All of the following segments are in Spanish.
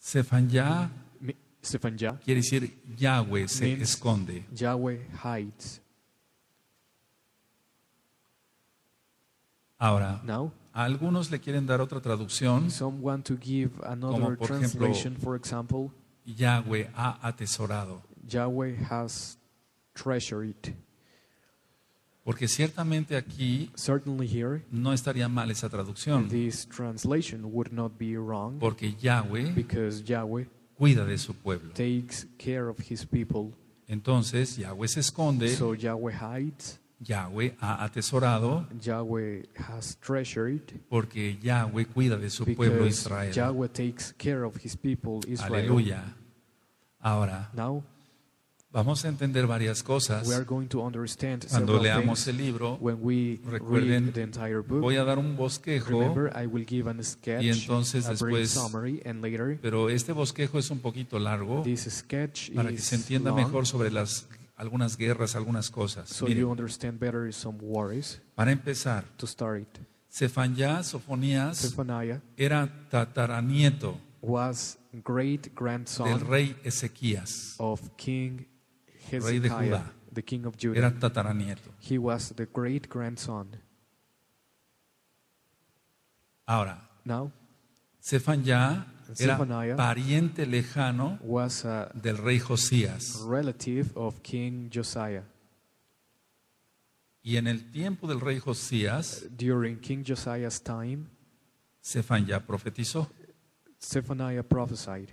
Zephaniah Zephaniah quiere decir Yahweh se means esconde. Yahweh hides. Ahora, Now, a algunos le quieren dar otra traducción, some want to give another por ejemplo, translation. For example, Yahweh ha atesorado. Yahweh has treasured it. Porque ciertamente aquí Certainly here, no estaría mal esa traducción, this translation would not be wrong, porque Yahweh because Yahweh cuida de su pueblo. takes care of his people. Entonces, Yahweh se esconde, So Yahweh hides, Yahweh ha atesorado, Yahweh has treasured, porque Yahweh cuida de su pueblo because Israel. Yahweh takes care of his people Israel. Aleluya. Ahora, Now, vamos a entender varias we are cosas. going to understand Cuando several leamos things el libro, when we recuerden, read the entire book. voy a dar un bosquejo, Remember, I will give a sketch, y entonces a brief después, summary, and later, pero este bosquejo es un poquito largo this sketch para que is se entienda long, mejor sobre algunas guerras, algunas cosas. so Miren, you understand better some worries. para empezar, To start it, Zephaniah, Sofonías, Zephaniah era tataranieto was great del grandson rey Ezequías, of King rey de Hezekiah, Judá. the king of Judah. Era tataranieto. He was the great grandson. Ahora, Now, Zephaniah era Zephaniah pariente lejano was a del rey Josías. relative of King Josiah. Y en el tiempo del rey Josías, During King Josiah's time, Zephaniah profetizó. Zephaniah prophesied.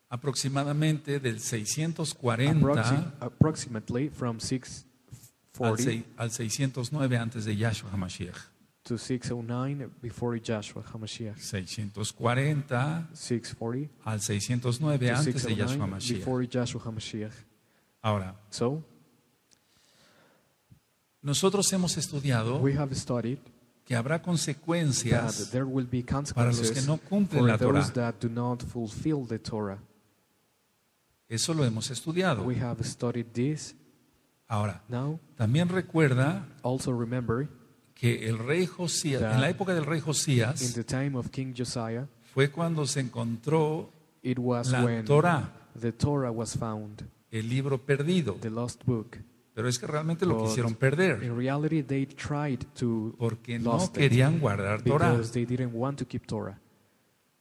Aproximadamente del 640 Approximately from al 640 al 609 antes de Yahshua HaMashiach. to 609 before Joshua HaMashiach. 640 640 al 609 to antes de Yahshua 609 HaMashiach. before Joshua HaMashiach. Ahora, So, nosotros hemos estudiado we have studied que habrá that consecuencias there will be para los que consequences no cumplen for la Torah. those that do not fulfill the Torah. Eso lo hemos estudiado. We have studied this. Ahora, Now, también recuerda also remember, que el rey Josías, en la época del rey in Josías, the time of King Josiah, fue cuando se encontró it was la when Torah, the Torah was found, el libro perdido. the lost book. Pero es que realmente lo But quisieron perder in reality, they tried to porque no lost it querían guardar Torah. because they didn't want to keep Torah.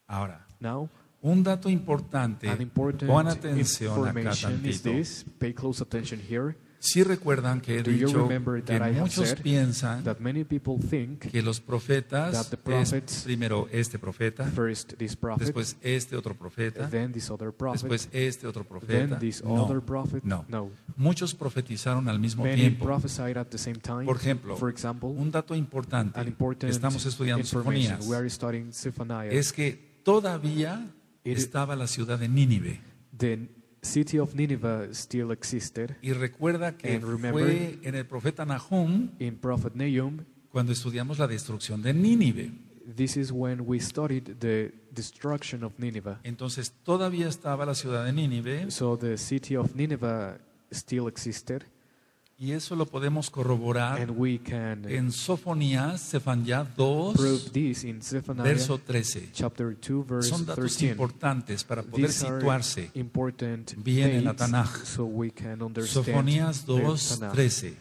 Ahora, Now, un dato importante, an important pon atención acá information is tantito. this. Pay close attention here. Sí recuerdan que he Do you dicho remember que that I have muchos said piensan that many people think que los profetas that the es prophets, primero este profeta, first this prophet, después este otro profeta, then this other prophet, después este otro then profeta. this No, other prophet? no. No. Muchos profetizaron al mismo Many tiempo. prophesied at the same time. Por ejemplo, For example, un dato importante an que important estamos estudiando information. Sofonías We are studying Zephaniah. es que todavía It- estaba la ciudad de Nínive. The city of Nineveh still existed. Y recuerda que And remember, fue en el profeta Nahum In Prophet Nahum, cuando estudiamos la destrucción de Nínive. this is when we studied the destruction of Nineveh. Entonces todavía estaba la ciudad de Nínive So the city of Nineveh still existed, y eso lo podemos corroborar and we can en Sofonías, Zephaniah 2, prove this in Zephaniah verso 13. chapter 2, verse Son datos 13. importantes para poder These are situarse important bien en la dates Tanaj. so we can understand Sofonías the 2, Tanakh. 13.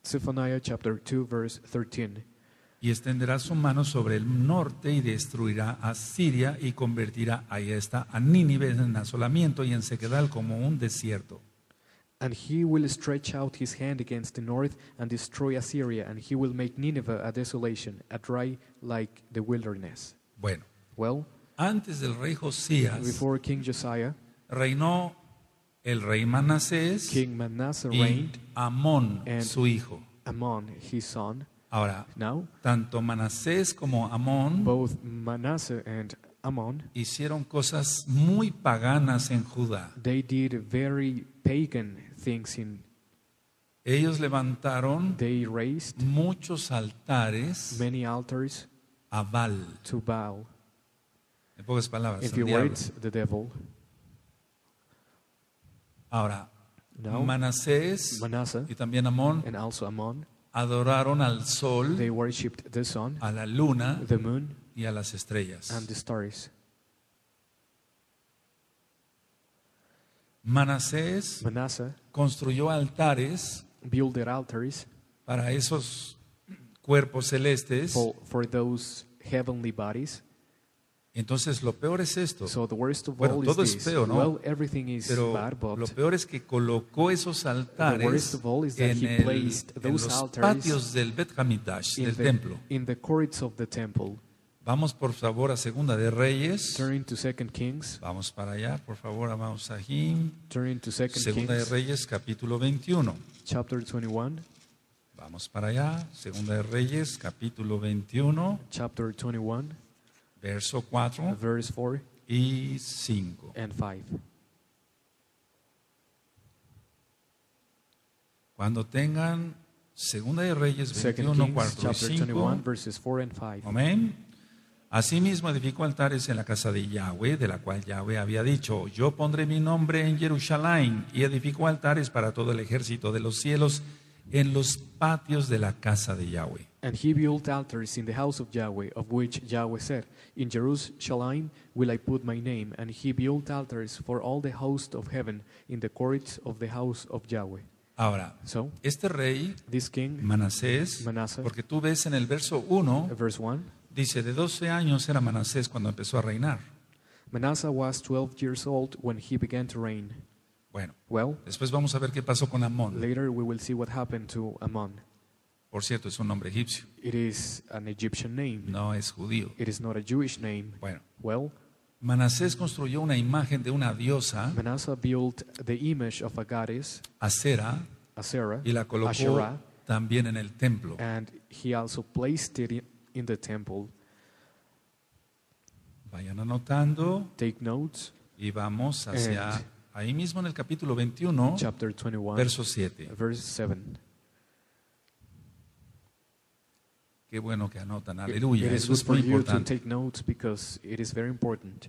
Zephaniah chapter 2, verse 13. Y extenderá su mano sobre el norte y destruirá a Siria y convertirá a Nínive en asolamiento y en sequedal como un desierto. And he will stretch out his hand against the north and destroy Assyria, and he will make Nineveh a desolation, a dry like the wilderness. Bueno, Well, antes del rey Josías before King Josiah, reinó el rey Manasés King Manasseh y reigned, Amón, and su hijo. Amon, his son. Ahora, Now, tanto Manasés como Amón both Manasseh and Ammon, hicieron cosas muy paganas en Judá. they did very pagan things Ellos levantaron they raised muchos altares many altars a Baal. to Baal. En pocas palabras, In al few diablo. words, the devil. Ahora, Now, Manasés Manasseh y también Amón and also Ammon, adoraron al sol, they worshipped the sun, a la luna the moon, y a las estrellas. and the stars. Manasés Manasseh construyó altares built altars para esos cuerpos celestes. for those heavenly bodies. Entonces lo peor es esto. So the worst of Bueno, all todo is es this. feo, ¿no? Well, everything is Pero bad, but lo peor es que colocó esos the altares worst of all is that he placed en those los altars patios del Bet Hamidash, del templo. in the courts of the temple. Vamos por favor a Segunda de Reyes. Turning to 2 Kings. Vamos para allá, por favor, vamos a Jim. Turning to 2 Segunda de Kings, Reyes, capítulo 21. chapter 21. Vamos para allá. Segunda de Reyes, capítulo 21, Chapter 21, verso 4 verse 4 y 5. and 5. Cuando tengan Segunda de Reyes 2 21, Kings, 4 y chapter 21, 5. verses 4 and 5. Amén. Asimismo edificó altares en la casa de Yahweh, de la cual Yahweh había dicho: yo pondré mi nombre en Jerusalén, y edificó altares para todo el ejército de los cielos en los patios de la casa de Yahweh. And he built altars in the house of Yahweh, of which Yahweh said, in Jerusalem will I put my name. And he built altars for all the host of heaven in the courts of the house of Yahweh. Ahora, So, este rey this king, Manasés, Manasseh, porque tú ves en el verso 1, verse 1, dice, de 12 años era Manasés cuando empezó a reinar. Manasseh was 12 years old when he began to reign. Bueno, Well, después vamos a ver qué pasó con Amón. later we will see what happened to Ammon. Por cierto, es un nombre egipcio, It is an Egyptian name. no es judío. It is not a Jewish name. Bueno, Well, Manasés construyó una imagen de una diosa, Manasseh built the image of a goddess, Asera, Asherah, y la colocó Asherah, también en el templo. and he also placed it in the temple. Vayan anotando Take notes. y vamos hacia And ahí mismo en el capítulo 21, chapter 21, verso 7. verse 7. Qué bueno que anotan, It aleluya, is eso good es for muy you to importante. take notes because it is very important.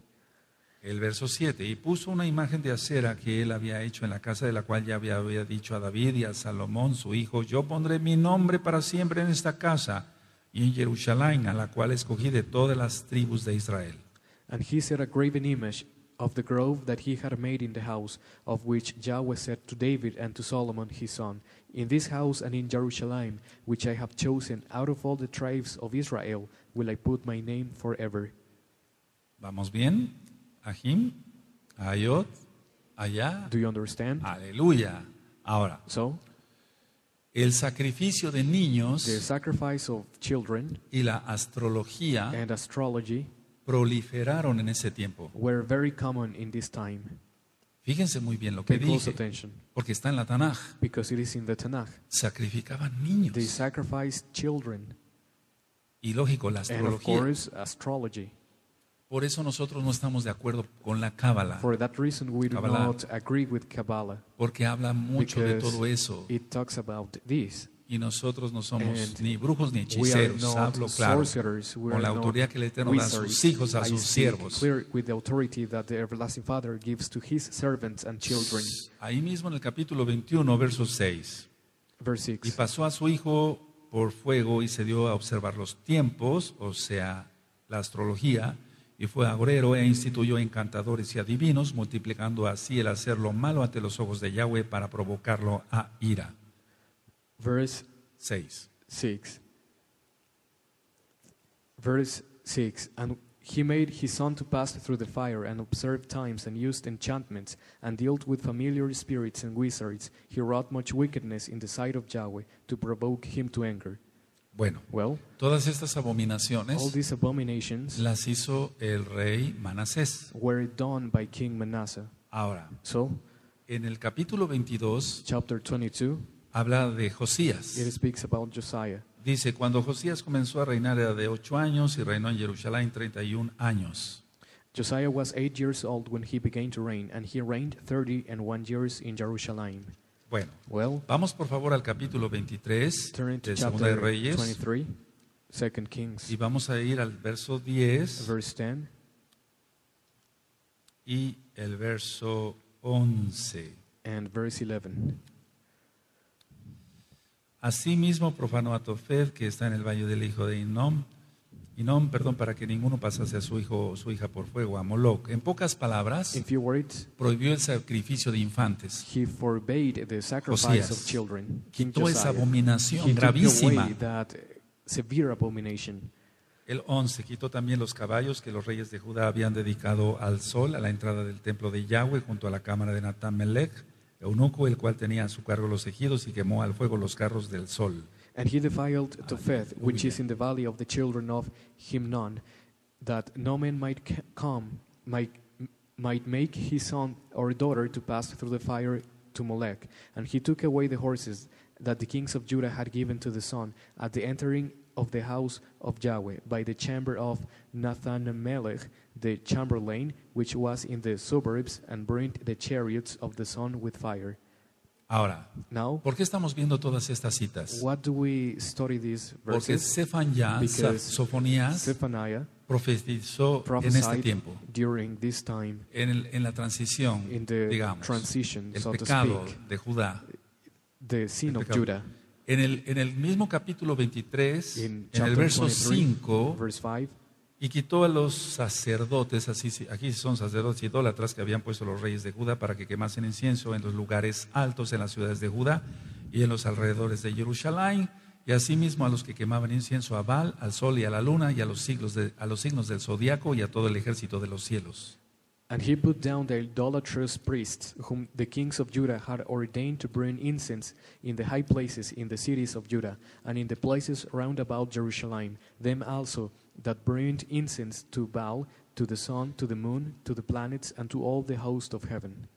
El verso 7, y puso una imagen de acera que él había hecho en la casa, de la cual ya había dicho a David y a Salomón su hijo: yo pondré mi nombre para siempre en esta casa y en Jerusalén, a la cual escogí de todas las tribus de Israel. And he set a graven image of the grove that he had made in the house, of which Yahweh said to David and to Solomon his son, in this house and in Jerusalem, which I have chosen out of all the tribes of Israel, will I put my name forever. ¿Vamos bien? Ahim, Ayot, allá, Do you understand? aleluya. Ahora, So, el sacrificio de the niños sacrifice of children y la astrología and astrology proliferaron en ese tiempo. were very common in this time. Fíjense muy bien lo que Pay close dije, attention, porque está en la Tanaj. because it is in the Tanakh. Sacrificaban They niños. sacrificed children Y lógico, la and, of astrología. course, astrology. Por eso nosotros no estamos de acuerdo con la Cábala, For that reason, we do Kabbalah. not agree with Kabbalah, porque habla mucho de because todo eso. it talks about this. Y nosotros no somos And ni brujos ni We are hechiceros, not hablo claro, sorcerers. We con are la not autoridad que el Eterno da a sus wizards. hijos, a I sus speak siervos. clear with the authority that the everlasting Father gives to his servants and children. Ahí mismo en el capítulo 21, verso 6. Verse Y 6. pasó a su hijo por fuego y se dio a observar los tiempos, o sea, la astrología, y fue agorero e instituyó encantadores y adivinos, multiplicando así el hacer lo malo ante los ojos de Yahweh para provocarlo a ira. Verse 6. 6. Verse 6. And he made his son to pass through the fire, and observed times, and used enchantments, and dealt with familiar spirits and wizards. He wrought much wickedness in the sight of Yahweh, to provoke him to anger. Bueno, Well, todas estas all abominaciones these abominations las hizo el rey Manasés. were done by King Manasseh. Ahora, So, en el capítulo 22 chapter 22, habla de Josías. it speaks about Josiah. Dice, cuando Josías comenzó a reinar era de 8 años y reinó en Jerusalén 31 años. Josiah was 8 years old when he began to reign, and he reigned 31 years in Jerusalem. Bueno, Well, vamos por favor al capítulo 23 turn to de Segunda de chapter Reyes 23, 2 Kings, y vamos a ir al verso 10 verse 10 y el verso 11. and verse 11. Asimismo profanó a Tofet, que está en el valle del hijo de Hinnom, Y no, perdón, para que ninguno pasase a su hijo o su hija por fuego, a Moloch. En pocas palabras, In few words, prohibió el sacrificio de infantes. he forbade the sacrifice Josías of children. King quitó esa Josiah, abominación he took gravísima. away that severe abomination. El 11 quitó también los caballos que los reyes de Judá habían dedicado al sol a la entrada del templo de Yahweh junto a la cámara de Natán Melech, eunuco, el cual tenía a su cargo los ejidos y quemó al fuego los carros del sol. And he defiled Topheth, which is in the valley of the children of Himnon, that no man might make his son or daughter to pass through the fire to Molech. And he took away the horses that the kings of Judah had given to the sun at the entering of the house of Yahweh by the chamber of Nathan-melech, the chamberlain, which was in the suburbs, and burnt the chariots of the sun with fire. Ahora, Now, ¿por qué estamos viendo todas estas citas? what do we study these Porque verses? Because Sofonías Zephaniah profetizó en este prophesied tiempo, during this time, en la transición, in the digamos, transition, el so to pecado speak, de Judá. the sin El of pecado. Judah. En el mismo capítulo 23, In en el chapter verso 23, 5, verse 5, y quitó a los sacerdotes, aquí son sacerdotes idólatras que habían puesto los reyes de Judá para que quemasen incienso en los lugares altos en las ciudades de Judá y en los alrededores de Jerusalén, y asimismo a los que quemaban incienso a Baal, al sol y a la luna y a los signos del zodiaco y a todo el ejército de los cielos. and he put down the idolatrous priests, whom the kings of Judah had ordained to burn incense in the high places in the cities of Judah, and in the places round about Jerusalem, them also that burned incense to Baal, to the sun, to the moon, to the planets, and to all the host of heaven.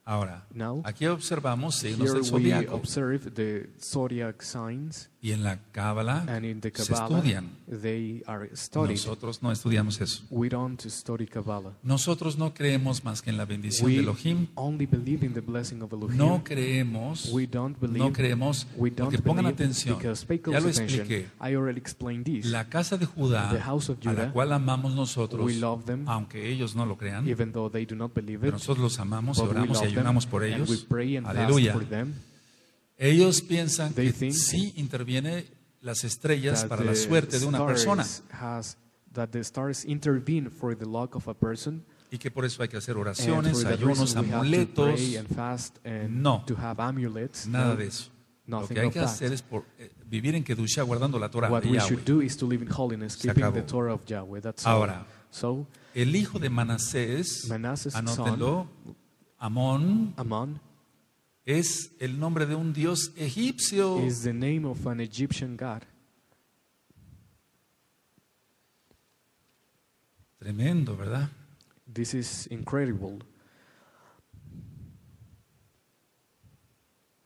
Ahora, Now, aquí observamos signos here del we zodiaco observe the zodiac signs, y en la Cábala and in the se Kabbalah, estudian. they are studied. Nosotros no estudiamos eso. We don't study Kabbalah. Nosotros no creemos más que en la bendición de We Elohim. only believe in the blessing of Elohim. No creemos, We don't believe. no creemos, We don't porque pongan believe atención, because pay ya close lo attention. expliqué. I already explained this. La casa de Judá, The house of a la Judah, cual amamos nosotros, we love them, aunque ellos no lo crean, even though they do not believe pero it. nosotros los amamos y But we oramos y love them, ayunamos por and ellos. we pray and fast Aleluya. for them. Ellos piensan They que think sí interviene las estrellas That para la the suerte de una persona that the stars intervene for the luck of a person, y que por eso hay que hacer and oraciones, for that ayunos, reason we have to amuletos, pray and fast and No. to have amulets. nada No, de eso. Lo nothing que hay of que that. hacer es vivir en Kedushá guardando la Torah What de we Yahweh. should do is to live in holiness, Se keeping acabó. the Torah of Yahweh. That's all. Ahora, So el hijo de Manasés, Manasseh's anótenlo, Amón, Ammon es el nombre de un dios egipcio. is the name of an Egyptian god. Tremendo, ¿verdad? This is incredible.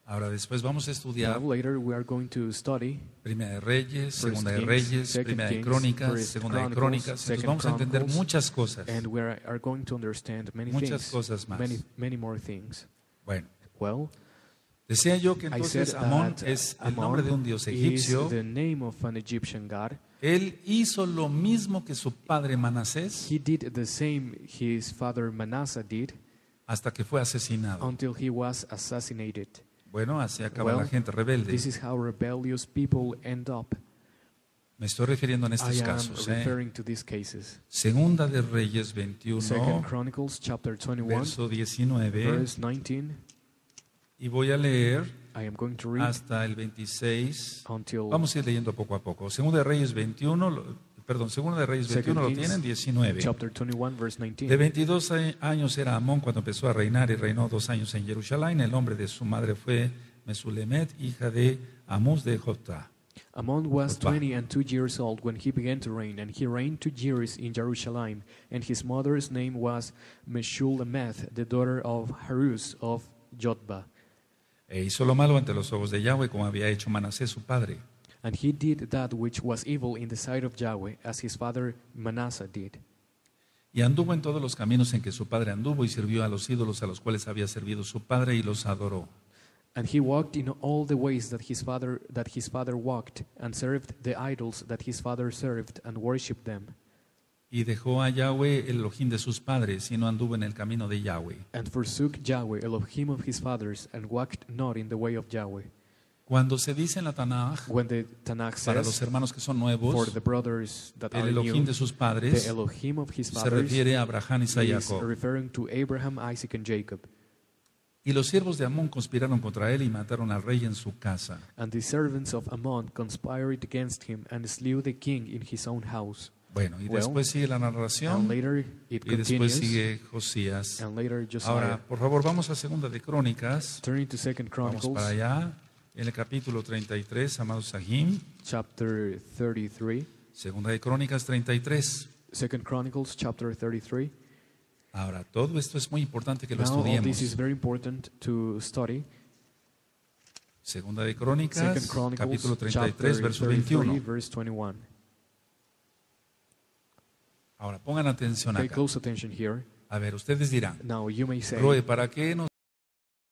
Ahora después vamos a estudiar Now, later we are going to study Primera de Reyes, First Segunda de Kings, Reyes, Second Primera de Kings, Crónicas, First Segunda de Chronicles, Crónicas. Entonces Second vamos a entender Chronicles, muchas cosas. and we are going to understand many Muchas things, cosas más. many more things. Bueno, Well, decía yo que I entonces said Amón that es el Ammon nombre de un dios is egipcio. the name of an Egyptian god. Él hizo lo mismo que su padre Manasés He did the same his father Manasseh did hasta que fue asesinado. until he was assassinated. Bueno, así acaba Well, la gente rebelde. This is how rebellious people end up. Me estoy refiriendo en I estos am casos. referring to these cases. Segunda de Reyes 21, Second Chronicles chapter 21, verso 19, verse 19. y voy a leer I am going to read hasta el 26. until Vamos a ir leyendo poco a poco. Segunda de Reyes 21, Segunda de Reyes 21 lo Kings, tienen, 19. chapter 21, verse De 19. 22 años era Amón cuando empezó a reinar y reinó 2 años en Jerusalén. El nombre de su madre fue Mesulemet, hija de Amús de Jotá. Ammon was Jotba. 22 years old when he began to reign, and he reigned 2 years in Jerusalem. And his mother's name was Meshulemeth, the daughter of Haruz of Jotba. E hizo lo malo ante los ojos de Yahweh, como había hecho Manasés su padre. And he did that which was evil in the sight of Yahweh, as his father Manasseh did. Y anduvo en todos los caminos en que su padre anduvo y sirvió a los ídolos a los cuales había servido su padre y los adoró. And he walked in all the ways that his father walked, and served the idols that his father served, and worshipped them. Y dejó a Yahweh, el Elohim de sus padres, y no anduvo en el camino de Yahweh. And forsook Yahweh, Elohim of his fathers, and walked not in the way of Yahweh. Cuando se dice en la Tanaj, when the Tanakh para los says, hermanos que son for nuevos, the brothers that el are Elohim new, de sus the padres Elohim of his se fathers refiere a Abraham, Isaac y is Jacob. referring to Abraham, Isaac, and Jacob. Y los siervos de Amón conspiraron contra él y mataron al rey en su casa. And the servants of Ammon conspired against him and slew the king in his own house. Bueno, y Well, después sigue la And narración later it y después continues. sigue Josías. And later Josiah. Ahora, por favor, vamos a Segunda de Crónicas. Turning to Second Vamos Chronicles, para allá. En el capítulo 33, amados Sahim. chapter 33. Segunda de Crónicas 33. Second Chronicles, chapter 33. Ahora, todo esto es muy importante que lo Now all this is estudiemos. very important to study. Segunda de Second Crónicas, Chronicles, capítulo chapter 33, verso 33, 21. verse 21. Ahora, pongan atención Pay acá. close attention here. A ver, ustedes dirán, Now you may say, Roeh, ¿para qué nos